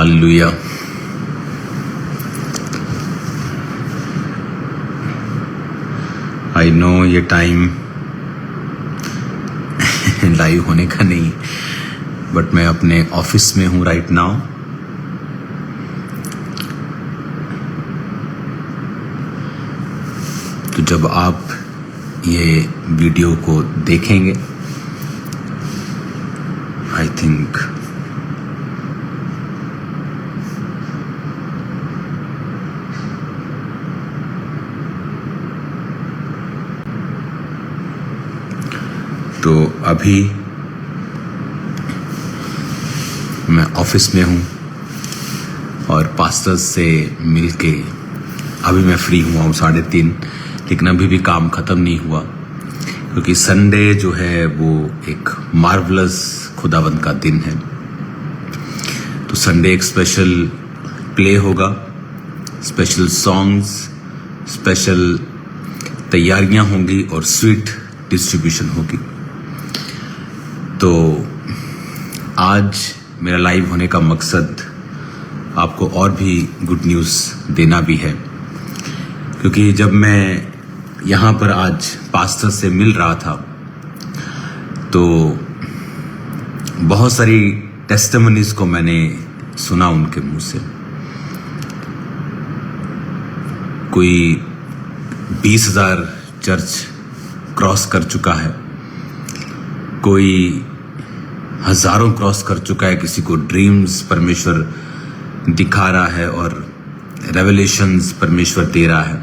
Hallelujah. I know ये time live होने का नहीं, बट मैं अपने ऑफिस में हूँ राइट नाउ। तो जब आप ये वीडियो को देखेंगे, आई थिंक तो अभी मैं ऑफिस में हूँ और पास्टर्स से मिलके अभी मैं फ्री हुआ हूँ 3:30, लेकिन अभी भी काम ख़त्म नहीं हुआ क्योंकि संडे जो है वो एक मार्वलस खुदावंद का दिन है। तो संडे एक स्पेशल प्ले होगा, स्पेशल सॉन्ग्स, स्पेशल तैयारियां होंगी और स्वीट डिस्ट्रीब्यूशन होगी। तो आज मेरा लाइव होने का मकसद आपको और भी गुड न्यूज़ देना भी है, क्योंकि जब मैं यहाँ पर आज पास्टर से मिल रहा था तो बहुत सारी टेस्टिमनीज को मैंने सुना उनके मुंह से। कोई 20,000 चर्च क्रॉस कर चुका है, कोई हजारों क्रॉस कर चुका है, किसी को ड्रीम्स परमेश्वर दिखा रहा है और रेवलेशंस परमेश्वर दे रहा है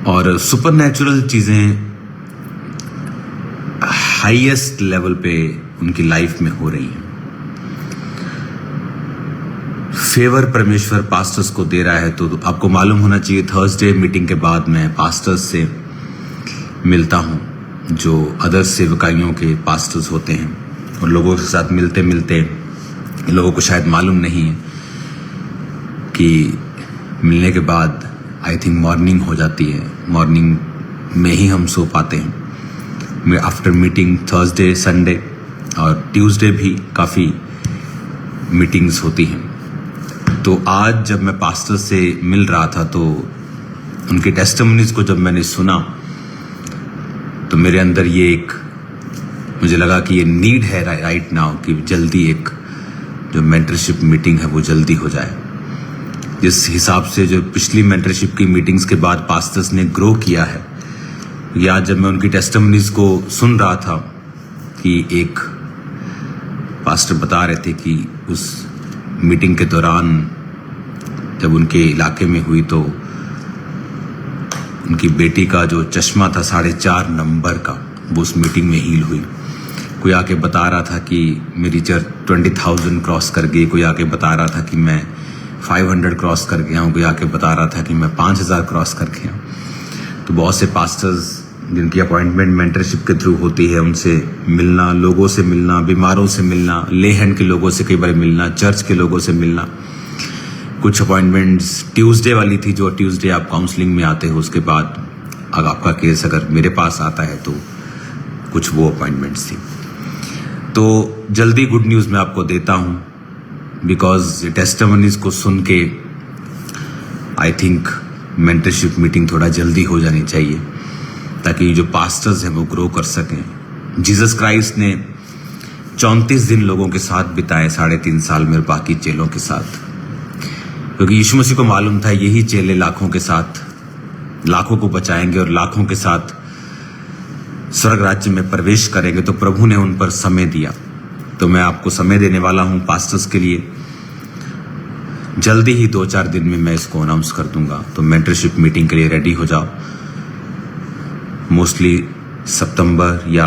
और सुपरनैचुरल चीजें हाईएस्ट लेवल पे उनकी लाइफ में हो रही हैं। फेवर परमेश्वर पास्टर्स को दे रहा है। तो आपको मालूम होना चाहिए, थर्सडे मीटिंग के बाद मैं पास्टर्स से मिलता हूं, जो अदर सेवकाइयों के पास्टर्स होते हैं, और लोगों के साथ मिलते मिलते लोगों को शायद मालूम नहीं है कि मिलने के बाद आई थिंक मॉर्निंग हो जाती है, मॉर्निंग में ही हम सो पाते हैं। मैं आफ्टर मीटिंग थर्सडे, संडे और ट्यूसडे भी काफ़ी मीटिंग्स होती हैं। तो आज जब मैं पास्टर से मिल रहा था तो उनके टेस्टिमनीज को जब मैंने सुना तो मेरे अंदर ये एक, मुझे लगा कि ये नीड है राइट नाउ कि जल्दी एक जो मेंटरशिप मीटिंग है वो जल्दी हो जाए। जिस हिसाब से जो पिछली मेंटरशिप की मीटिंग्स के बाद पास्टर्स ने ग्रो किया है, या जब मैं उनकी टेस्टिमनीज को सुन रहा था कि एक पास्टर बता रहे थे कि उस मीटिंग के दौरान जब उनके इलाके में हुई तो उनकी बेटी का जो चश्मा था 4.5 नंबर का, वो उस मीटिंग में हील हुई। कोई आके बता रहा था कि मेरी चर्च 20,000 क्रॉस कर गई, कोई आके बता रहा था कि मैं 500 क्रॉस कर गया हूँ, कोई आके बता रहा था कि मैं 5,000 क्रॉस कर गया हूँ। तो बहुत से पास्टर्स जिनकी अपॉइंटमेंट मेंटरशिप के थ्रू होती है, उनसे मिलना, लोगों से मिलना, बीमारों से मिलना, ले हैंड के लोगों से कई बार मिलना, चर्च के लोगों से मिलना। कुछ अपॉइंटमेंट्स ट्यूसडे वाली थी, जो ट्यूसडे आप काउंसलिंग में आते हो, उसके बाद अगर आपका केस अगर मेरे पास आता है तो कुछ वो अपॉइंटमेंट्स थी। तो जल्दी गुड न्यूज़ मैं आपको देता हूँ, बिकॉज टेस्टिमनीज को सुन के आई थिंक मेंटरशिप मीटिंग थोड़ा जल्दी हो जानी चाहिए ताकि जो पास्टर्स हैं वो ग्रो कर सकें। जीसस क्राइस्ट ने 34 दिन लोगों के साथ बिताए 3.5 साल में बाकी चेलों के साथ, क्योंकि यीशु मसीह को मालूम था यही चेले लाखों के साथ लाखों को बचाएंगे और लाखों के साथ स्वर्ग राज्य में प्रवेश करेंगे। तो प्रभु ने उन पर समय दिया। तो मैं आपको समय देने वाला हूं पास्टर्स के लिए। जल्दी ही 2-4 दिन में मैं इसको अनाउंस कर दूंगा। तो मेंटरशिप मीटिंग के लिए रेडी हो जाओ। मोस्टली सितंबर या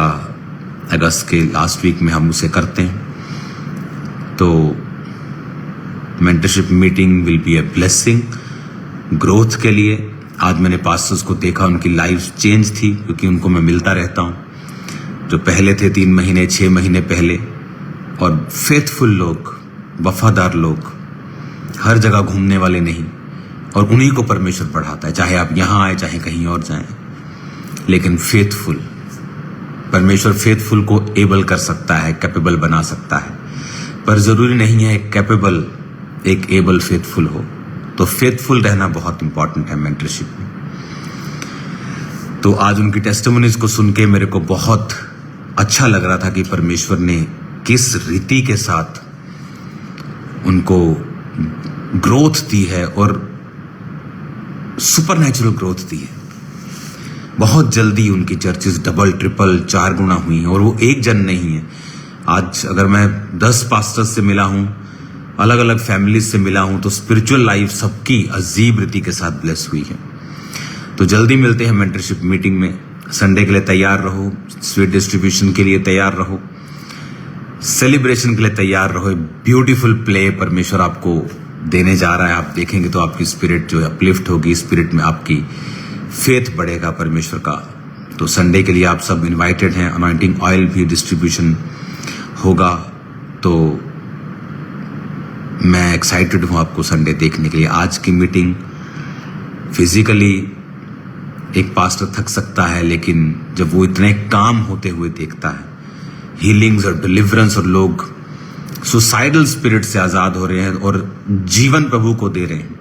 अगस्त के लास्ट वीक में हम उसे करते हैं। तो mentorship meeting will be a blessing growth के लिए। आज मैंने पास्टर्स को देखा, उनकी लाइफ चेंज थी, क्योंकि उनको मैं मिलता रहता हूं। जो पहले थे 3 महीने 6 महीने पहले, और फेथफुल लोग, वफादार लोग, हर जगह घूमने वाले नहीं, और उन्हीं को परमेश्वर पढ़ाता है, चाहे आप यहां आए चाहे कहीं और जाएं। लेकिन फेथफुल, परमेश्वर फेथफुल को एबल कर सकता है, कैपेबल बना सकता है। पर जरूरी नहीं है कैपेबल एक एबल फेथफुल हो। तो फेथफुल रहना बहुत इंपॉर्टेंट है मेंटरशिप में। तो आज उनकी टेस्टिमोनीज को सुन के मेरे को बहुत अच्छा लग रहा था कि परमेश्वर ने किस रीति के साथ उनको ग्रोथ दी है और सुपरनैचुरल ग्रोथ दी है। बहुत जल्दी उनकी चर्चेस डबल ट्रिपल 4 गुना हुई हैं और वो एक जन नहीं है। आज अगर मैं 10 पास्टर्स से मिला हूं, अलग अलग फैमिलीज से मिला हूं, तो स्पिरिचुअल लाइफ सबकी अजीब रीति के साथ ब्लेस हुई है। तो जल्दी मिलते हैं मेंटरशिप मीटिंग में। संडे के लिए तैयार रहो, स्वीट डिस्ट्रीब्यूशन के लिए तैयार रहो, सेलिब्रेशन के लिए तैयार रहो। ब्यूटीफुल प्ले परमेश्वर आपको देने जा रहा है। आप देखेंगे तो आपकी स्पिरिट जो है अपलिफ्ट होगी, स्पिरिट में आपकी फेथ बढ़ेगा परमेश्वर का। तो संडे के लिए आप सब इनवाइटेड हैं। अनॉइंटिंग ऑयल भी डिस्ट्रीब्यूशन होगा। तो मैं एक्साइटेड हूं आपको संडे देखने के लिए। आज की मीटिंग फिजिकली एक पास्टर थक सकता है, लेकिन जब वो इतने काम होते हुए देखता है, हीलिंग्स और डिलीवरेंस, और लोग सुसाइडल स्पिरिट से आजाद हो रहे हैं और जीवन प्रभु को दे रहे हैं,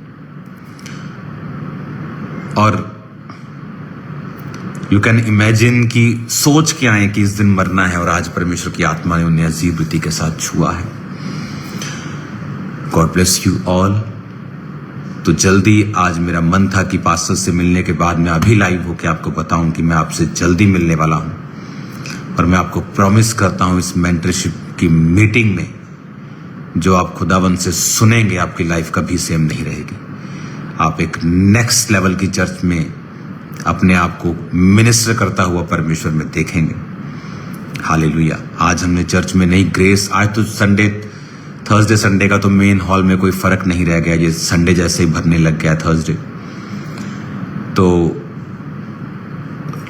और यू कैन इमेजिन कि सोच के आए कि इस दिन मरना है और आज परमेश्वर की आत्मा ने उन्हें अजीब रीति के साथ छुआ है। God bless you all. तो जल्दी आज मेरा मन था कि पास्टर से मिलने के बाद मैं अभी लाइव होकर आपको बताऊं कि मैं आपसे जल्दी मिलने वाला हूं, और मैं आपको प्रॉमिस करता हूं इस मेंटरशिप की मीटिंग में जो आप खुदावंद से सुनेंगे, आपकी लाइफ कभी सेम नहीं रहेगी। आप एक नेक्स्ट लेवल की चर्च में अपने आप को मिनिस्टर करता हुआ परमेश्वर में देखेंगे। हालेलुया। आज हमने चर्च में नई ग्रेस, आज तो संडे, थर्सडे संडे का तो मेन हॉल में कोई फर्क नहीं रह गया, ये संडे जैसे ही भरने लग गया थर्सडे। तो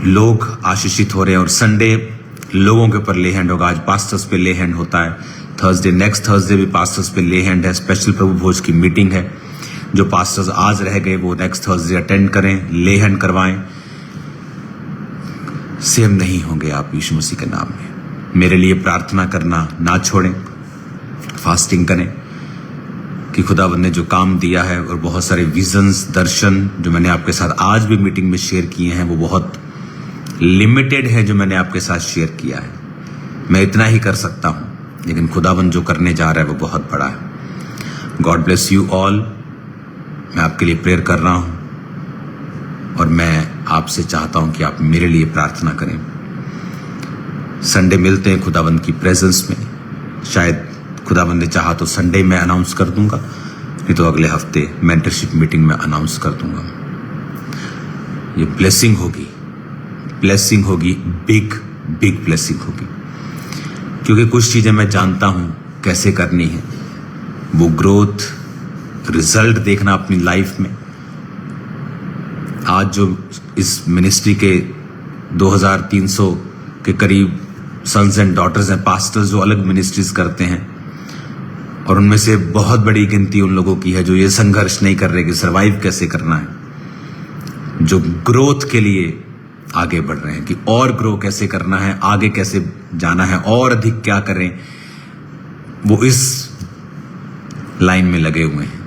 लोग आशीषित हो रहे हैं और संडे लोगों के ऊपर ले हैंड होगा। आज पास्टर्स पे ले हैंड होता है। थर्सडे, नेक्स्ट थर्सडे भी पास्टर्स पे ले हैंड है। स्पेशल प्रभु भोज की मीटिंग है। जो पास्टर्स आज रह गए वो नेक्स्ट थर्सडे अटेंड करें, ले हैंड करवाएं। सेम नहीं होंगे आप यीशु मसीह के नाम में। मेरे लिए प्रार्थना करना ना छोड़ें, फास्टिंग करें कि खुदावंद ने जो काम दिया है, और बहुत सारे विजन्स, दर्शन जो मैंने आपके साथ आज भी मीटिंग में शेयर किए हैं, वो बहुत लिमिटेड है जो मैंने आपके साथ शेयर किया है। मैं इतना ही कर सकता हूं, लेकिन खुदावंद जो करने जा रहा है वो बहुत बड़ा है। God bless you all. मैं आपके लिए प्रेयर कर रहा हूं और मैं आपसे चाहता हूं कि आप मेरे लिए प्रार्थना करें। संडे मिलते हैं खुदावंद की प्रेजेंस में। शायद खुदावंद ने चाहा तो संडे में अनाउंस कर दूंगा, नहीं तो अगले हफ्ते मेंटरशिप मीटिंग में अनाउंस कर दूंगा। ये ब्लेसिंग होगी, ब्लेसिंग होगी, बिग बिग ब्लेसिंग होगी, क्योंकि कुछ चीजें मैं जानता हूं कैसे करनी है। वो ग्रोथ, रिजल्ट देखना अपनी लाइफ में। आज जो इस मिनिस्ट्री के 2300 के करीब सन्स एंड डॉटर्स हैं, पास्टर्स जो अलग मिनिस्ट्रीज करते हैं, और उनमें से बहुत बड़ी गिनती उन लोगों की है जो ये संघर्ष नहीं कर रहे कि सरवाइव कैसे करना है, जो ग्रोथ के लिए आगे बढ़ रहे हैं कि और ग्रो कैसे करना है, आगे कैसे जाना है, और अधिक क्या करें। वो इस लाइन में लगे हुए हैं।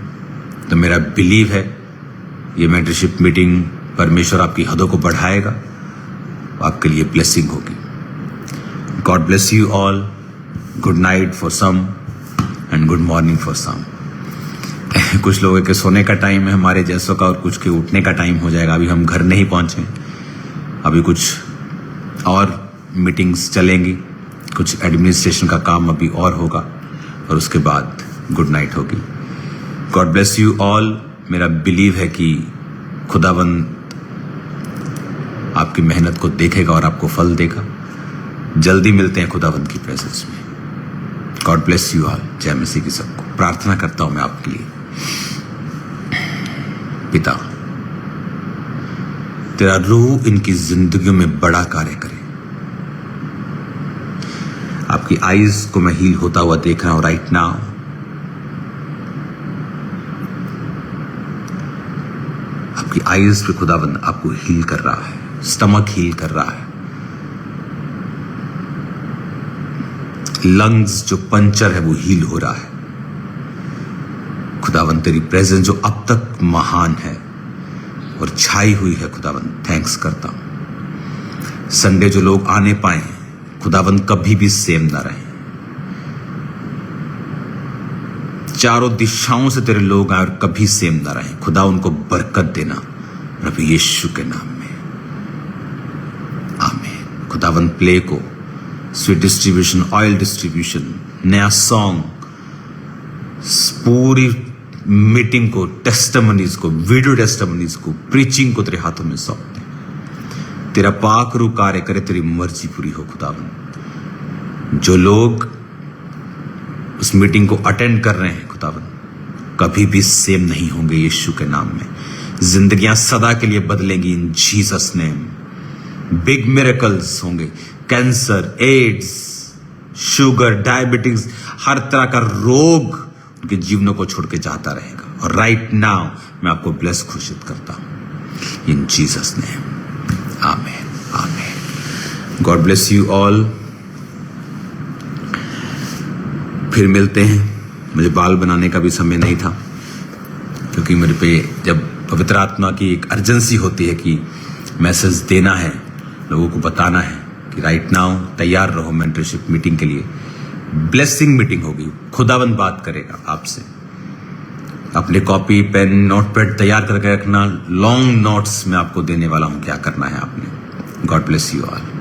तो मेरा बिलीव है ये मेंटरशिप मीटिंग परमेश्वर आपकी हदों को बढ़ाएगा, आपके लिए ब्लेसिंग होगी। God bless you all. Good night for some and good morning for some. कुछ लोगों के सोने का टाइम है हमारे जैसों का, और कुछ के उठने का टाइम हो जाएगा। अभी हम घर नहीं पहुंचे, अभी कुछ और मीटिंग्स चलेंगी, कुछ एडमिनिस्ट्रेशन का काम अभी और होगा, और उसके बाद गुड नाइट होगी। God bless you all. मेरा बिलीव है कि खुदावंद आपकी मेहनत को देखेगा और आपको फल देगा। जल्दी मिलते हैं खुदावंद की प्रेजेंस में। God bless you all. जय मसीह की सबको। प्रार्थना करता हूं मैं आपके लिए। पिता, तेरा रूह इनकी जिंदगियों में बड़ा कार्य करे। आपकी आईज को मैं हील होता हुआ देख रहा हूं राइट नाउ। आपकी आईज पे खुदावंद आपको हील कर रहा है, स्टमक हील कर रहा है, लंग्स जो पंचर है वो हील हो रहा है, खुदावन तेरी प्रेजेंस जो अब तक महान है और छाई हुई है, खुदावन थैंक्स करता हूं। संडे जो लोग आने पाए खुदावन कभी भी सेम ना रहे, चारों दिशाओं से तेरे लोग आए और कभी सेम ना रहे। खुदा उनको बरकत देना प्रभु यीशु के नाम में, आमीन। खुदावन प्ले को, स्वीट डिस्ट्रीब्यूशन, ऑयल डिस्ट्रीब्यूशन, नया सॉन्ग, पूरी मीटिंग को, टेस्टिमनीज को, वीडियो टेस्टिमनीज को, प्रीचिंग को तेरे हाथों में सौंप दे। तेरा पाक रू कार्य करे, तेरी मर्जी पूरी हो खुदावन। जो लोग उस मीटिंग को अटेंड कर रहे हैं खुदावन कभी भी सेम नहीं होंगे यीशु के नाम में। जिंदगियां सदा के लिए बदलेंगी in Jesus name. Big miracles होंगे। कैंसर, एड्स, शुगर, डायबिटीज, हर तरह का रोग उनके जीवनों को छोड़ के जाता रहेगा। और राइट नाउ मैं आपको ब्लेस घोषित करता हूं इन जीसस नेम, आमीन, आमीन। God bless you all. फिर मिलते हैं। मुझे बाल बनाने का भी समय नहीं था, क्योंकि मेरे पे जब पवित्र आत्मा की एक अर्जेंसी होती है कि मैसेज देना है, लोगों को बताना है कि राइट नाउ तैयार रहो मेंटरशिप मीटिंग के लिए। ब्लेसिंग मीटिंग होगी, खुदावंद बात करेगा आपसे। अपने कॉपी, पेन, नोटपैड तैयार करके रखना। लॉन्ग नोट्स मैं आपको देने वाला हूं, क्या करना है आपने। God bless you all.